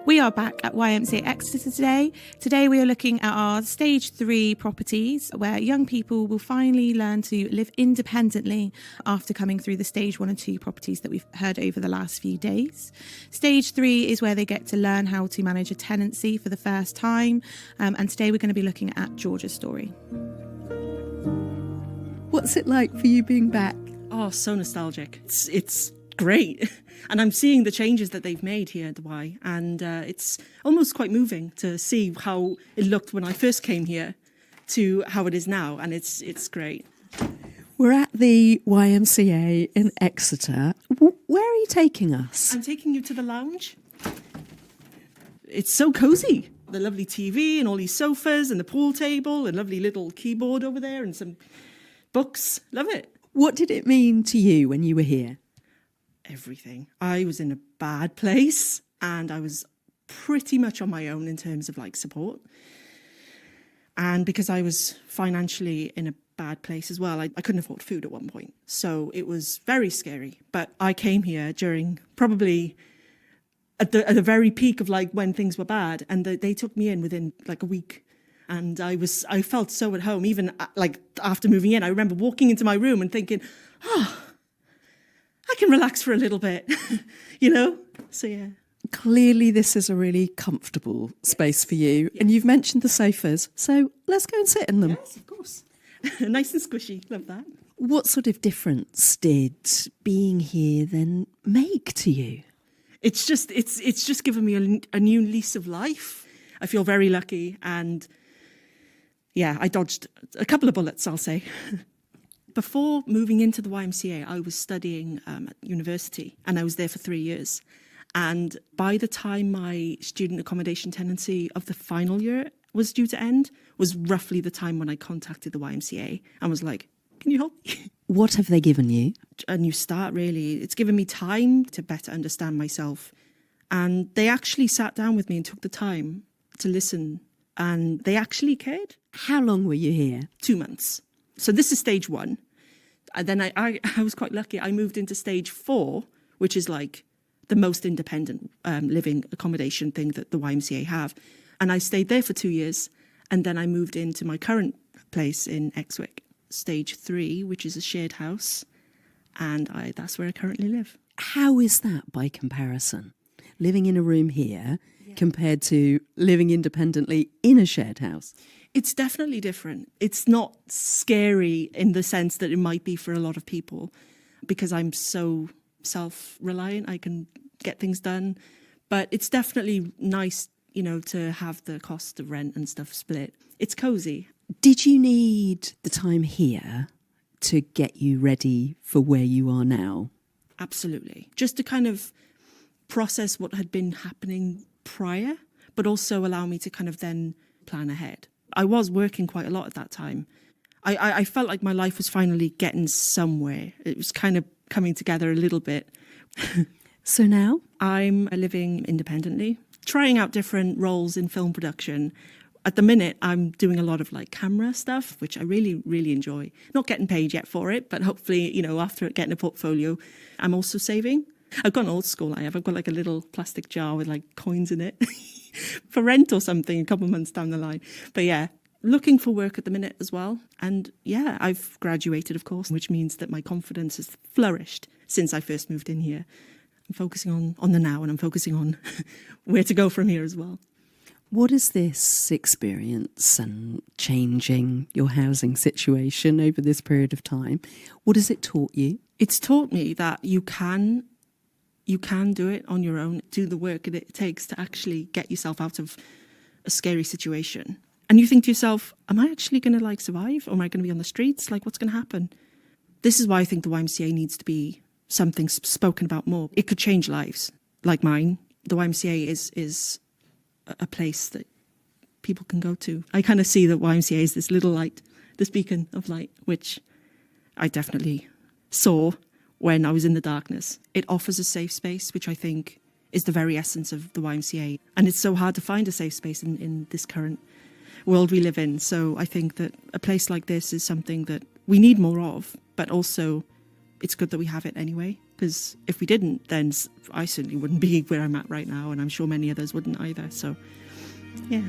We are back at YMCA Exeter today. Today we are looking at our Stage 3 properties where young people will finally learn to live independently after coming through the Stage 1 and 2 properties that we've heard over the last few days. Stage 3 is where they get to learn how to manage a tenancy for the first time. And today we're going to be looking at Georgia's story. What's it like for you being back? Oh, so nostalgic. It's great. And I'm seeing the changes that they've made here at the Y. And it's almost quite moving to see how it looked when I first came here to how it is now. And it's great. We're at the YMCA in Exeter. Where are you taking us? I'm taking you to the lounge. It's so cosy. The lovely TV and all these sofas and the pool table and lovely little keyboard over there and some books. Love it. What did it mean to you when you were here? Everything. I was in a bad place and I was pretty much on my own in terms of like support. And because I was financially in a bad place as well, I couldn't afford food at one point. So it was very scary. But I came here during probably at the very peak of like when things were bad. And they took me in within like a week. And I felt so at home, even like after moving in. I remember walking into my room and thinking, I can relax for a little bit, you know? So, yeah. Clearly, this is a really comfortable space for you. Yeah. And you've mentioned the sofas, so let's go and sit in them. Yes, of course. Nice and squishy. Love that. What sort of difference did being here then make to you? It's just given me a new lease of life. I feel very lucky. And, yeah, I dodged a couple of bullets, I'll say. Before moving into the YMCA, I was studying at university and I was there for 3 years. And by the time my student accommodation tenancy of the final year was due to end, was roughly the time when I contacted the YMCA and was like, can you help me? What have they given you? A new start, really. It's given me time to better understand myself. And they actually sat down with me and took the time to listen. And they actually cared. How long were you here? 2 months. So this is Stage 1. And then I was quite lucky. I moved into Stage 4, which is like the most independent living accommodation thing that the YMCA have. And I stayed there for 2 years. And then I moved into my current place in Exwick, Stage 3, which is a shared house. And that's where I currently live. How is that by comparison? Living in a room here compared to living independently in a shared house? It's definitely different. It's not scary in the sense that it might be for a lot of people because I'm so self-reliant. I can get things done. But it's definitely nice, you know, to have the cost of rent and stuff split. It's cozy. Did you need the time here to get you ready for where you are now? Absolutely. Just to kind of process what had been happening prior, but also allow me to kind of then plan ahead. I was working quite a lot at that time. I felt like my life was finally getting somewhere. It was kind of coming together a little bit. So now? I'm living independently, trying out different roles in film production. At the minute, I'm doing a lot of like camera stuff, which I really, really enjoy. Not getting paid yet for it, but hopefully, you know, after getting a portfolio, I'm also saving. I've gone old school, I've got like a little plastic jar with like coins in it for rent or something a couple of months down the line. But yeah, looking for work at the minute as well. And yeah, I've graduated, of course, which means that my confidence has flourished since I first moved in here. I'm focusing on the now and I'm focusing on where to go from here as well. What is this experience and changing your housing situation over this period of time? What has it taught you? It's taught me that you can do it on your own, do the work that it takes to actually get yourself out of a scary situation. And you think to yourself, am I actually going to like survive? Or am I going to be on the streets? Like, what's going to happen? This is why I think the YMCA needs to be something spoken about more. It could change lives like mine. The YMCA is a place that people can go to. I kind of see that YMCA is this little light, this beacon of light, which I definitely saw when I was in the darkness. It offers a safe space, which I think is the very essence of the YMCA. And it's so hard to find a safe space in this current world we live in. So I think that a place like this is something that we need more of, but also it's good that we have it anyway, because if we didn't, then I certainly wouldn't be where I'm at right now, and I'm sure many others wouldn't either. So, yeah.